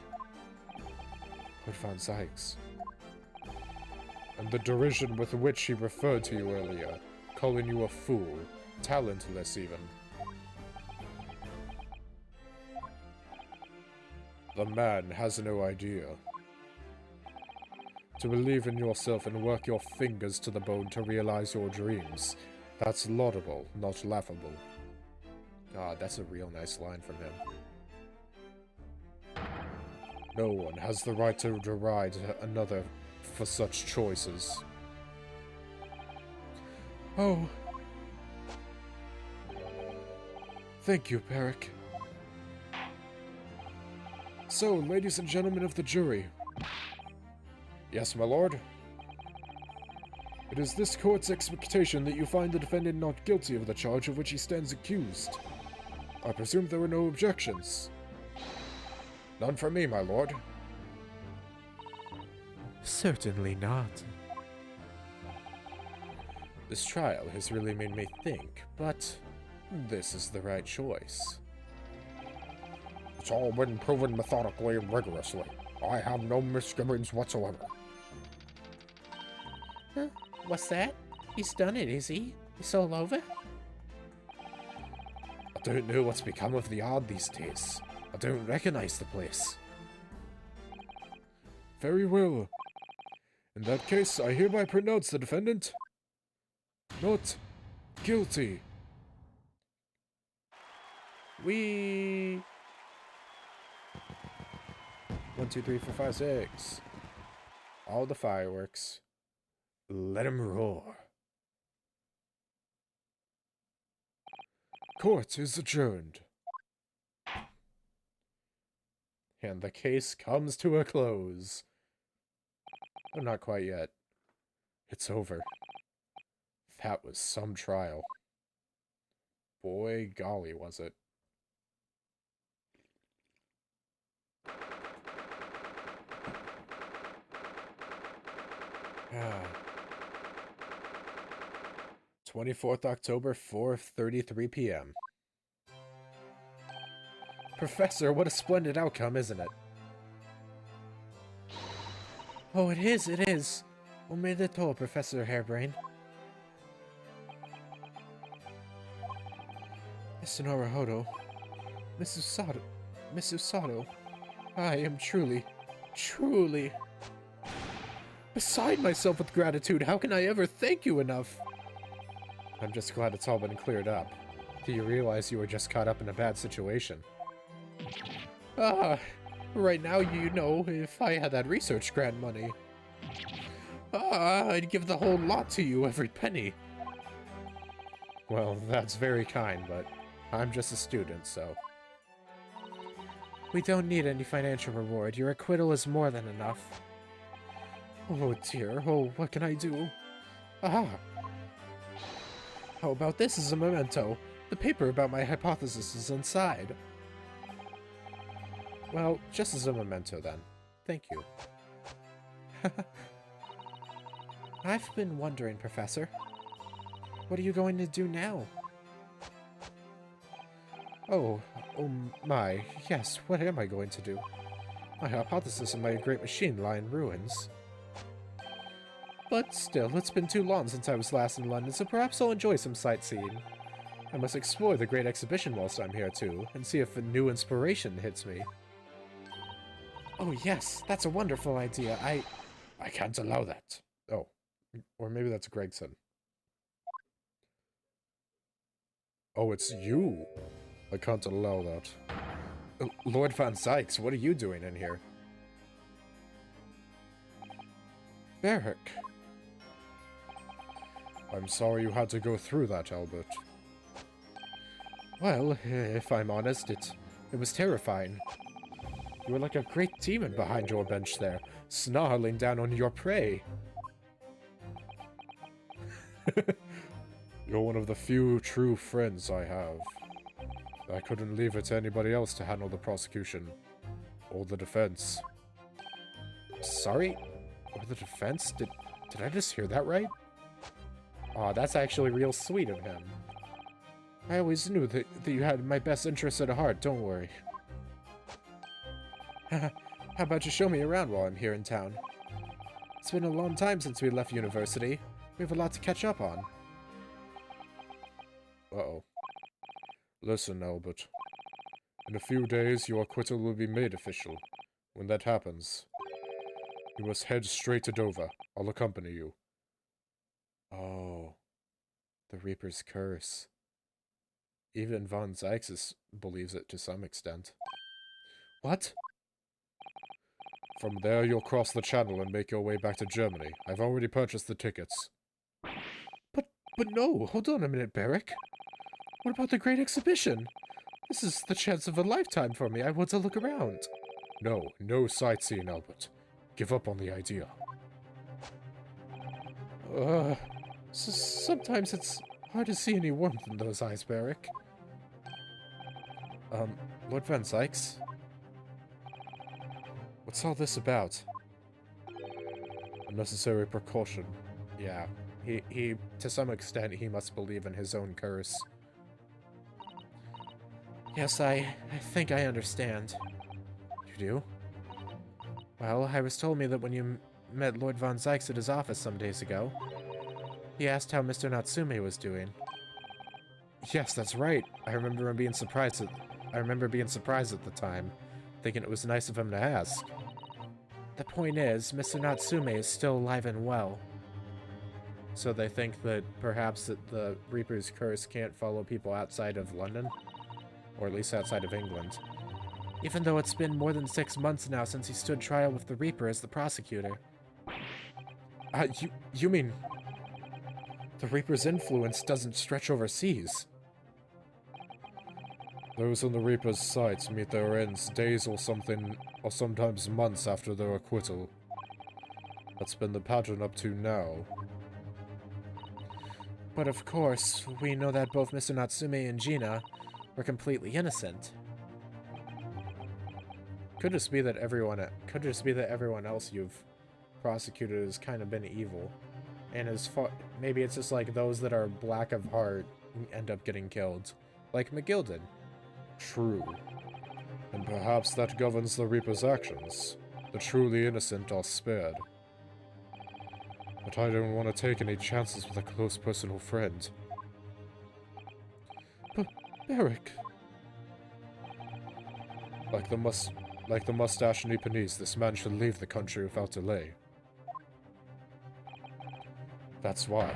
Lord Van Zykes. And the derision with which he referred to you earlier, calling you a fool, talentless even. The man has no idea. To believe in yourself and work your fingers to the bone to realize your dreams, that's laudable, not laughable. God, that's a real nice line from him. No one has the right to deride another for such choices. Oh. Thank you, Peric. So, ladies and gentlemen of the jury, Yes, my lord. It is this court's expectation that you find the defendant not guilty of the charge of which he stands accused. I presume there were no objections. None for me, my lord. Certainly not. This trial has really made me think, but this is the right choice. It's all been proven methodically and rigorously. I have no misgivings whatsoever. Huh? What's that? He's done it, is he? It's all over? I don't know what's become of the Yard these days. I don't recognize the place. Very well. In that case, I hereby pronounce the defendant not guilty. We 1, 2, 3, 4, 5, 6. All the fireworks. Let him roar. Court is adjourned. And the case comes to a close. Oh, not quite yet. It's over. That was some trial. Boy, golly, was it. Ah. 24th October, 4:33 p.m. Professor, what a splendid outcome, isn't it? Oh, it is, it is. Omedetou, Professor Hairbrain. Mr. Naruhodo, Miss Usato, I am truly beside myself with gratitude. How can I ever thank you enough? I'm just glad it's all been cleared up. Do you realize you were just caught up in a bad situation? Right now, you know, if I had that research grant money, I'd give the whole lot to you, every penny. Well, that's very kind, but I'm just a student, so... We don't need any financial reward. Your acquittal is more than enough. Oh dear, oh, what can I do? Aha! How about this as a memento? The paper about my hypothesis is inside. Well, just as a memento then. Thank you. I've been wondering, Professor. What are you going to do now? Oh my, yes, what am I going to do? My hypothesis and my great machine lie in ruins. But still, it's been too long since I was last in London, so perhaps I'll enjoy some sightseeing. I must explore the Great Exhibition whilst I'm here too, and see if a new inspiration hits me. Oh yes, that's a wonderful idea. I can't allow that. Oh, or maybe that's Gregson. Oh, it's you. I can't allow that. Lord Van Sykes, what are you doing in here? Barrack. I'm sorry you had to go through that, Albert. Well, if I'm honest, it was terrifying. You were like a great demon behind your bench there, snarling down on your prey. You're one of the few true friends I have. I couldn't leave it to anybody else to handle the prosecution. Or the defense. Sorry? Or the defense? Did I just hear that right? Aw, that's actually real sweet of him. I always knew that you had my best interests at heart, don't worry. How about you show me around while I'm here in town? It's been a long time since we left university. We have a lot to catch up on. Uh-oh. Listen, Albert. In a few days, your acquittal will be made official. When that happens, you must head straight to Dover. I'll accompany you. Oh. The Reaper's Curse. Even Von Zykes believes it to some extent. What? From there, you'll cross the channel and make your way back to Germany. I've already purchased the tickets. But no, hold on a minute, Barrack. What about the Great Exhibition? This is the chance of a lifetime for me. I want to look around. No sightseeing, Albert. Give up on the idea. Uh, sometimes it's hard to see any warmth in those eyes, Barrick. Lord Van Sykes? What's all this about? Unnecessary precaution. Yeah, he, to some extent, he must believe in his own curse. Yes, I think I understand. You do? Well, I was told me that when you met Lord Von Zykes at his office some days ago, he asked how Mr. Natsume was doing. Yes, that's right. I remember being surprised at the time, thinking it was nice of him to ask. The point is, Mr. Natsume is still alive and well. So they think that perhaps that the Reaper's curse can't follow people outside of London? Or at least outside of England. Even though it's been more than 6 months now since he stood trial with the Reaper as the prosecutor. You mean... the Reaper's influence doesn't stretch overseas? Those on the Reaper's sights meet their ends days or sometimes months after their acquittal. That's been the pattern up to now. But of course, we know that both Mr. Natsume and Gina were completely innocent. Could just be that everyone else you've prosecuted has kind of been evil. And maybe it's just like those that are black of heart end up getting killed. Like McGilden. True. And perhaps that governs the Reaper's actions. The truly innocent are spared. But I don't want to take any chances with a close personal friend. But, Barrick... Like the mustache Nipponese, this man should leave the country without delay. That's why.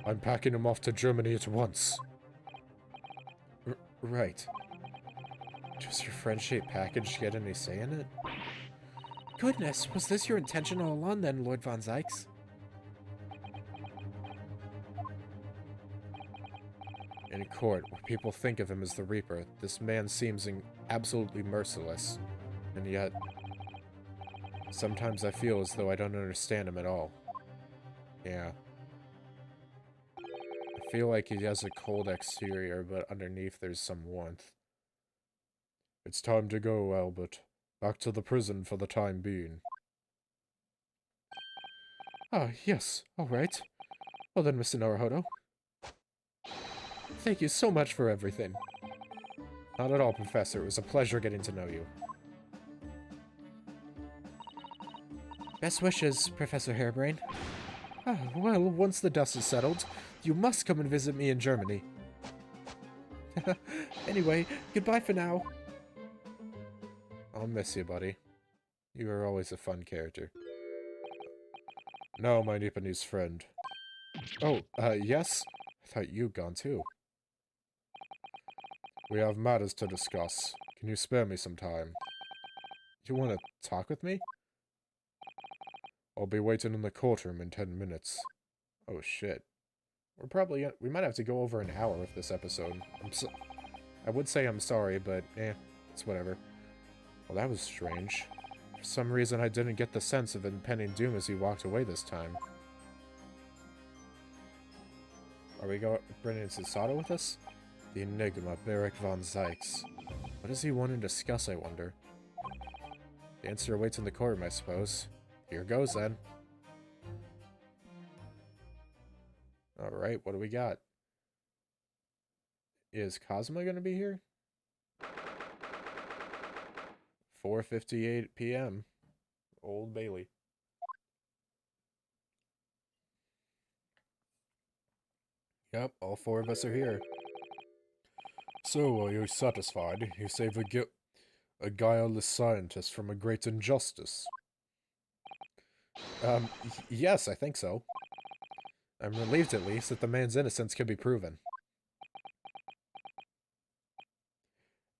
I'm packing him off to Germany at once. Right. Does your friend-shaped package get any say in it? Goodness, was this your intention all along then, Lord Von Zykes? In court, where people think of him as the Reaper, this man seems absolutely merciless. And yet, sometimes I feel as though I don't understand him at all. Yeah. I feel like he has a cold exterior, but underneath there's some warmth. It's time to go, Albert. Back to the prison for the time being. Ah, yes, all right. Well then, Mr. Naruhodo. Thank you so much for everything. Not at all, Professor. It was a pleasure getting to know you. Best wishes, Professor Harebrain. Ah, well, once the dust is settled, you must come and visit me in Germany. Anyway, goodbye for now. I'll miss you, buddy. You are always a fun character. Now, my Nipponese friend. Oh, yes? I thought you'd gone too. We have matters to discuss. Can you spare me some time? You want to talk with me? I'll be waiting in the courtroom in 10 minutes. Oh, shit. We might have to go over an hour with this episode. I would say I'm sorry, but it's whatever. Well, that was strange. For some reason, I didn't get the sense of impending doom as he walked away this time. Are we bringing Susato with us? The enigma, Barrick Von Zykes. What does he want to discuss, I wonder? The answer awaits in the courtroom, I suppose. Here goes, then. Alright, what do we got? Is Cosmo gonna be here? 4:58 p.m. Old Bailey. Yep, all four of us are here. So, are you satisfied? You saved a guileless scientist from a great injustice. Yes, I think so. I'm relieved, at least, that the man's innocence can be proven.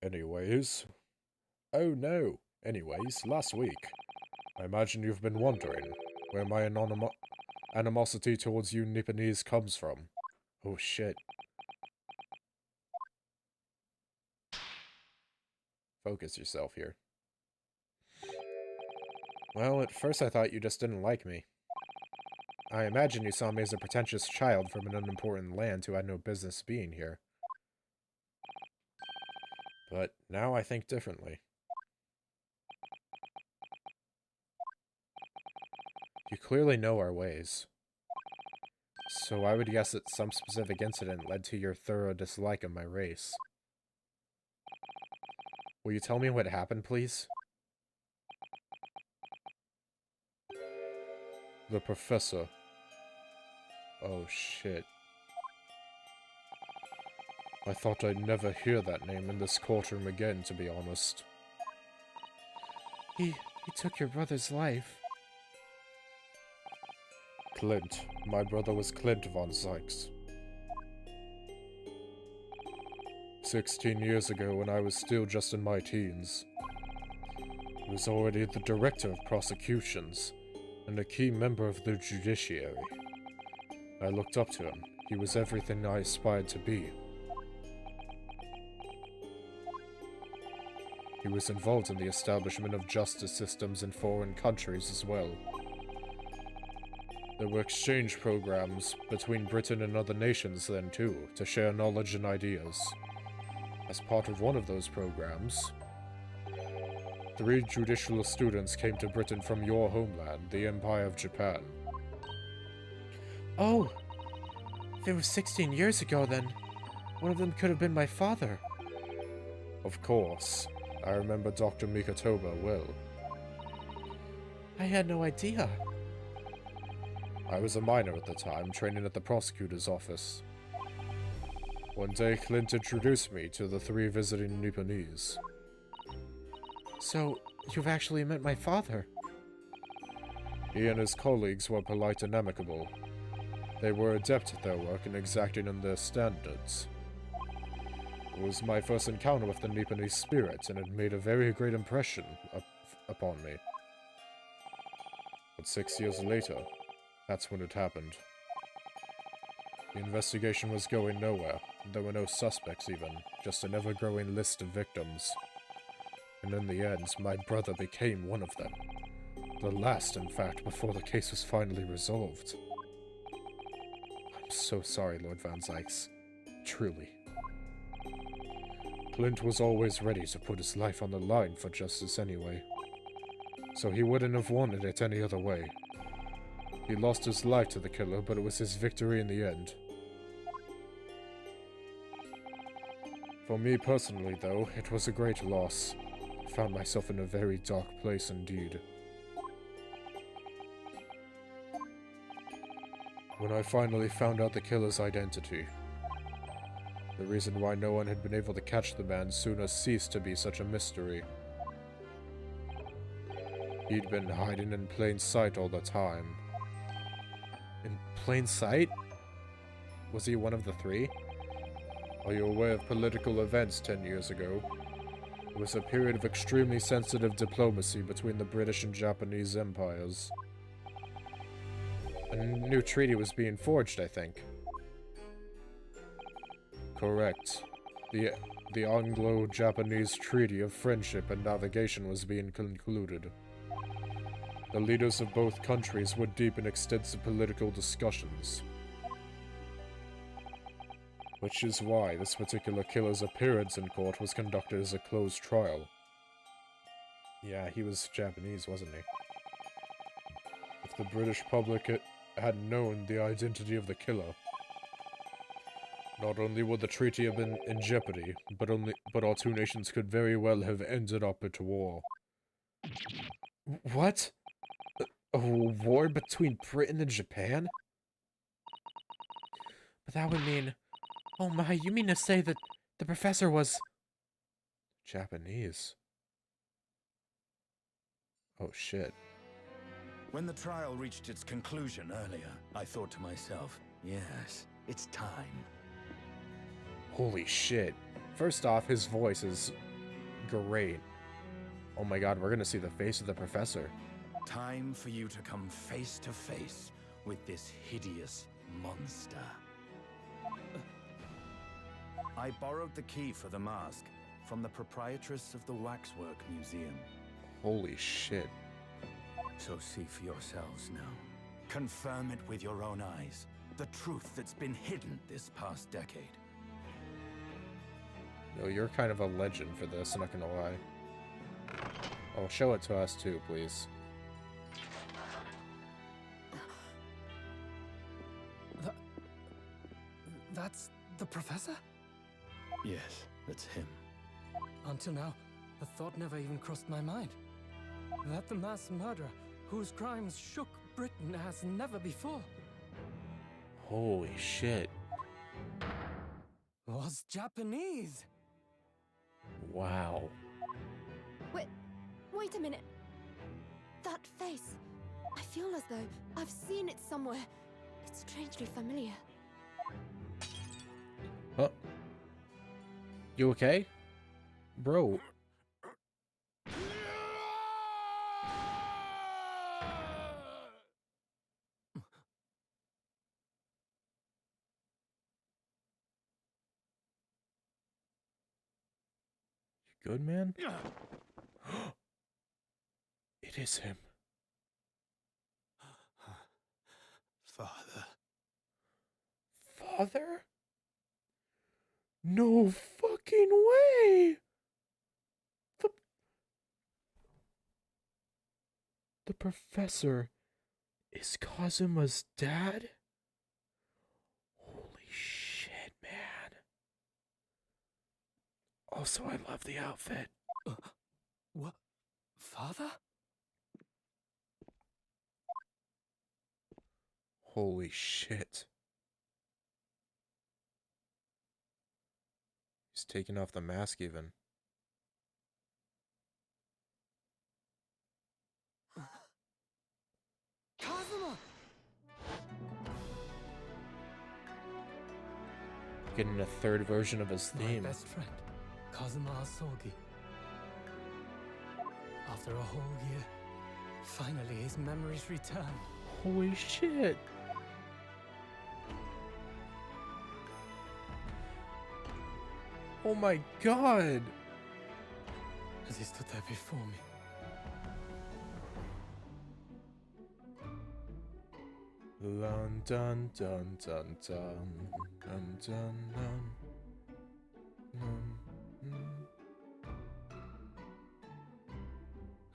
Anyways... Oh, no. Anyways, last week, I imagine you've been wondering where my animosity towards you Nipponese comes from. Oh, shit. Focus yourself here. Well, at first I thought you just didn't like me. I imagine you saw me as a pretentious child from an unimportant land who had no business being here. But now I think differently. You clearly know our ways. So I would guess that some specific incident led to your thorough dislike of my race. Will you tell me what happened, please? The professor. Oh, shit. I thought I'd never hear that name in this courtroom again, to be honest. He took your brother's life. Clint. My brother was Clint von Sykes. 16 years ago, when I was still just in my teens, he was already the director of prosecutions and a key member of the judiciary. I looked up to him. He was everything I aspired to be. He was involved in the establishment of justice systems in foreign countries as well. There were exchange programs between Britain and other nations then too, to share knowledge and ideas. As part of one of those programs, 3 judicial students came to Britain from your homeland, the Empire of Japan. Oh! If it was 16 years ago, then one of them could have been my father. Of course. I remember Dr. Mikotoba well. I had no idea. I was a minor at the time, training at the prosecutor's office. One day, Clint introduced me to the 3 visiting Nipponese. So, you've actually met my father? He and his colleagues were polite and amicable. They were adept at their work and exacting in their standards. It was my first encounter with the Nipponese spirit, and it made a very great impression upon me. But 6 years later, that's when it happened. The investigation was going nowhere. There were no suspects even, just an ever-growing list of victims. And in the end, my brother became one of them. The last, in fact, before the case was finally resolved. I'm so sorry, Lord Van Sykes. Truly. Clint was always ready to put his life on the line for justice anyway. So he wouldn't have wanted it any other way. He lost his life to the killer, but it was his victory in the end. For me personally, though, it was a great loss. I found myself in a very dark place indeed. When I finally found out the killer's identity, the reason why no one had been able to catch the man sooner ceased to be such a mystery. He'd been hiding in plain sight all the time. In plain sight? Was he one of the 3? Are you aware of political events 10 years ago? It was a period of extremely sensitive diplomacy between the British and Japanese empires. A new treaty was being forged, I think. Correct. The Anglo-Japanese Treaty of Friendship and Navigation was being concluded. The leaders of both countries were deep in extensive political discussions. Which is why this particular killer's appearance in court was conducted as a closed trial. Yeah, he was Japanese, wasn't he? If the British public had known the identity of the killer, not only would the treaty have been in jeopardy, but our 2 nations could very well have ended up at war. What? A war between Britain and Japan? But that would mean... Oh my, you mean to say that the professor was... Japanese? Oh shit. When the trial reached its conclusion earlier, I thought to myself, yes, it's time. Holy shit. First off, his voice is great. Oh my god, we're gonna see the face of the professor. Time for you to come face to face with this hideous monster. I borrowed the key for the mask from the proprietress of the Waxwork Museum. Holy shit. So see for yourselves now. Confirm it with your own eyes. The truth that's been hidden this past decade. Yo, you're kind of a legend for this, not gonna lie. Oh, show it to us too, please. That's the professor? Yes, that's him. Until now, the thought never even crossed my mind. That the mass murderer, whose crimes shook Britain as never before, Holy shit. was Japanese. Wow. Wait a minute. That face. I feel as though I've seen it somewhere. It's strangely familiar. Huh? You okay? Bro. You good, man? It is him. Father. Father? No fucking way! The professor is Kazuma's dad? Holy shit, man. Also, I love the outfit. What? Father? Holy shit. He's taking off the mask even. Kazuma! Getting a third version of his My theme. best friend, Kazuma Asogi. After a whole year, finally his memories return. Holy shit. Oh my god. As he stood there before me, Dun dun dun dun dun dun dun dun.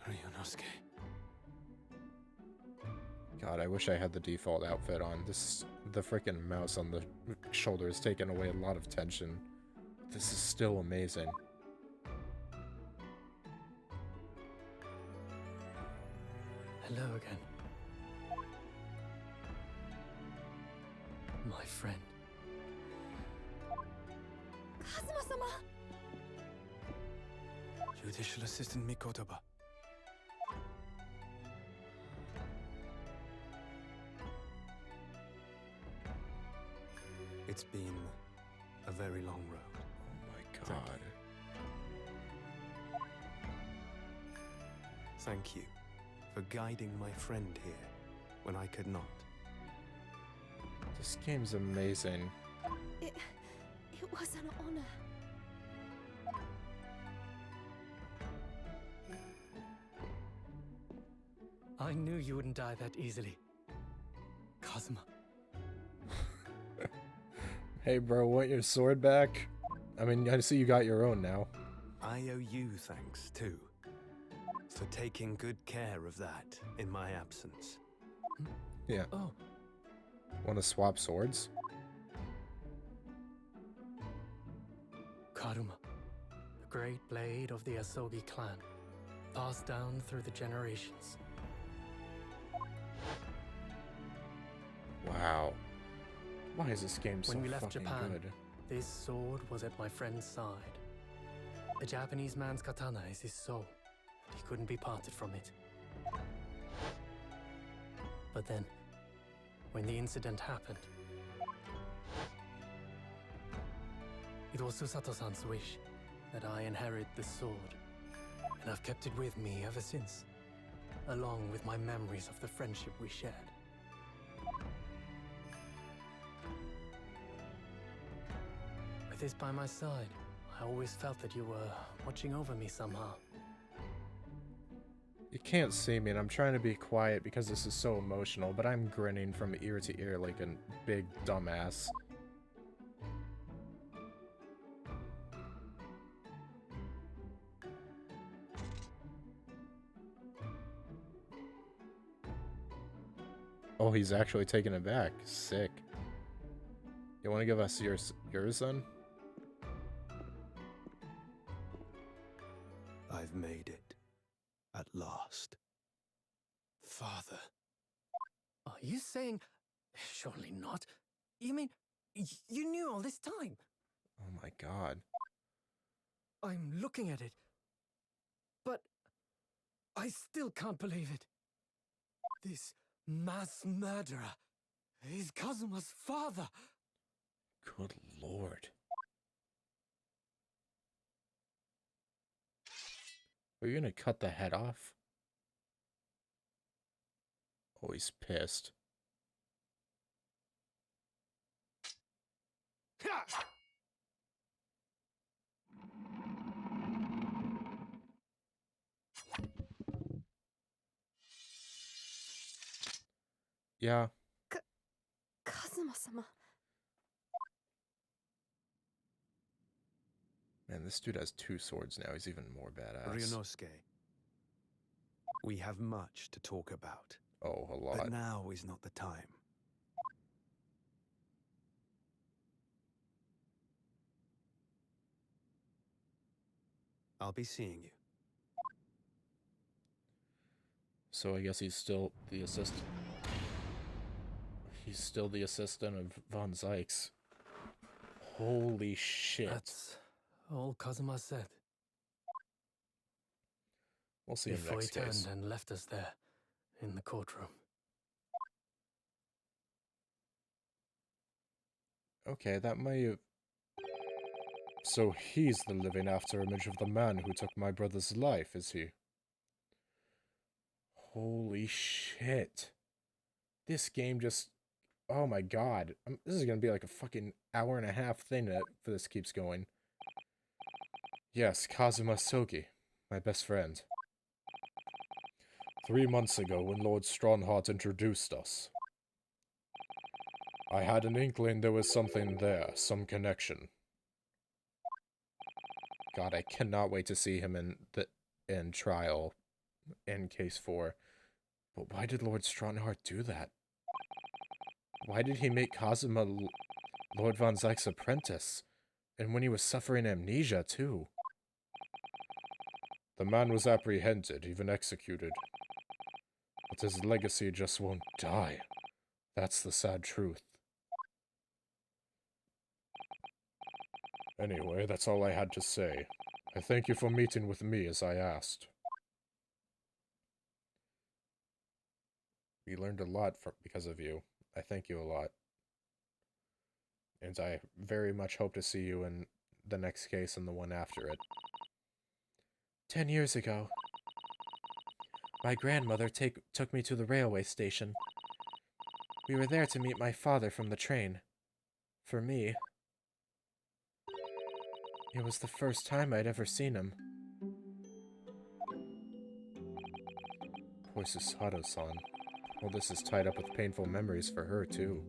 Ryunosuke. God, I wish I had the default outfit on. The freaking mouse on the shoulder is taking away a lot of tension. This is still amazing. Hello again. My friend. Kazuma-sama! Judicial Assistant Mikotoba. It's been a very long road. Oh my god. Thank you for guiding my friend here when I could not. This game's amazing. It was an honor. I knew you wouldn't die that easily. Kazuma. Hey bro, want your sword back? I mean, I see you got your own now. I owe you thanks, too, for taking good care of that in my absence. Yeah. Oh, Want to swap swords? Karuma. The great blade of the Asogi clan. Passed down through the generations. Wow. Why is this game so When we left fucking Japan, good? this sword was at my friend's side. A Japanese man's katana is his soul, and he couldn't be parted from it. But then, when the incident happened, it was Susato-san's wish that I inherit the sword, and I've kept it with me ever since, along with my memories of the friendship we shared. With this by my side, I always felt that you were watching over me somehow. You can't see me, and I'm trying to be quiet because this is so emotional, but I'm grinning from ear to ear like a big dumbass. Oh, he's actually taking it back. Sick. You want to give us yours then? I've made it. At last. Father. Are you saying... Surely not. You mean... you knew all this time? Oh my god. I'm looking at it. But... I still can't believe it. This mass murderer is Kazuma's father. Good lord. Are you gonna cut the head off? Oh, he's pissed. Yeah. Kazuma-sama. Man, this dude has 2 swords now. He's even more badass. Ryunosuke, we have much to talk about. Oh, a lot. But now is not the time. I'll be seeing you. So I guess he's still the assistant. He's still the assistant of Von Zykes. Holy shit. That's all Kazuma said. We'll see him Before he next case. turned and left us there, in the courtroom. Okay, that may have... So he's the living after image of the man who took my brother's life, is he? Holy shit. This game just... Oh my god. This is gonna be like a fucking hour-and-a-half thing if this keeps going. Yes, Kazuma Sogi, my best friend. 3 months ago, when Lord Strongheart introduced us, I had an inkling there was something there, some connection. God, I cannot wait to see him in trial, in case 4. But why did Lord Strongheart do that? Why did he make Kazuma Lord Von Zykes' apprentice? And when he was suffering amnesia, too. The man was apprehended, even executed. But his legacy just won't die. That's the sad truth. Anyway, that's all I had to say. I thank you for meeting with me as I asked. We learned a lot because of you. I thank you a lot. And I very much hope to see you in the next case and the one after it. 10 years ago, my grandmother took me to the railway station. We were there to meet my father from the train. For me, it was the first time I'd ever seen him. Poor Susato-san. Well, this is tied up with painful memories for her, too.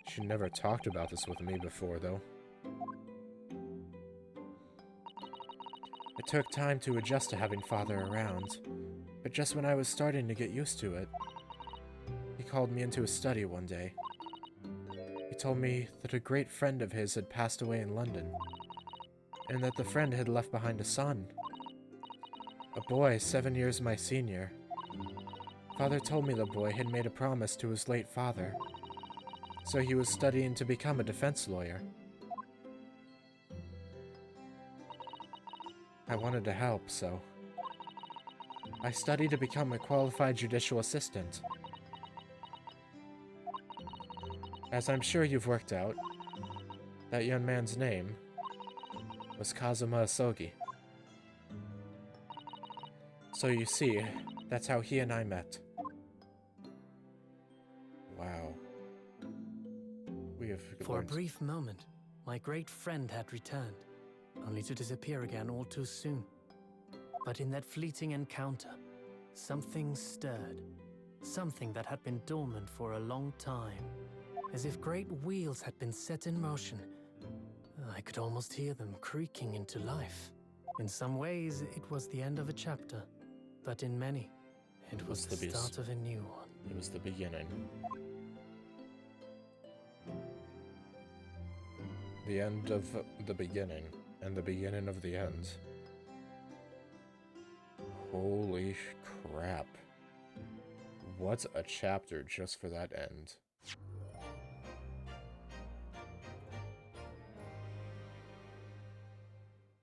She never talked about this with me before, though. It took time to adjust to having father around, but just when I was starting to get used to it, he called me into his study one day. He told me that a great friend of his had passed away in London, and that the friend had left behind a son. A boy 7 years my senior. Father told me the boy had made a promise to his late father, so he was studying to become a defense lawyer. I wanted to help, so I studied to become a qualified judicial assistant. As I'm sure you've worked out, that young man's name was Kazuma Asogi. So you see, that's how he and I met. Wow. We have For a learned... brief moment, my great friend had returned, only to disappear again all too soon. But in that fleeting encounter, something stirred. Something that had been dormant for a long time. As if great wheels had been set in motion. I could almost hear them creaking into life. In some ways, it was the end of a chapter. But in many, it was the start of a new one. It was the beginning. The end of the beginning, and the beginning of the end. Holy crap. What a chapter just for that end.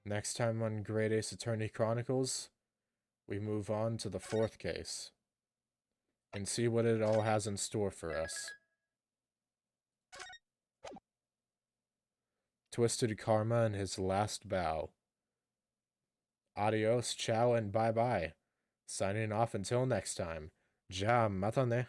Next time on Great Ace Attorney Chronicles, we move on to the 4th case and see what it all has in store for us. Twisted Karma and his last bow. Adios, ciao, and bye-bye. Signing off until next time. Ja, matane.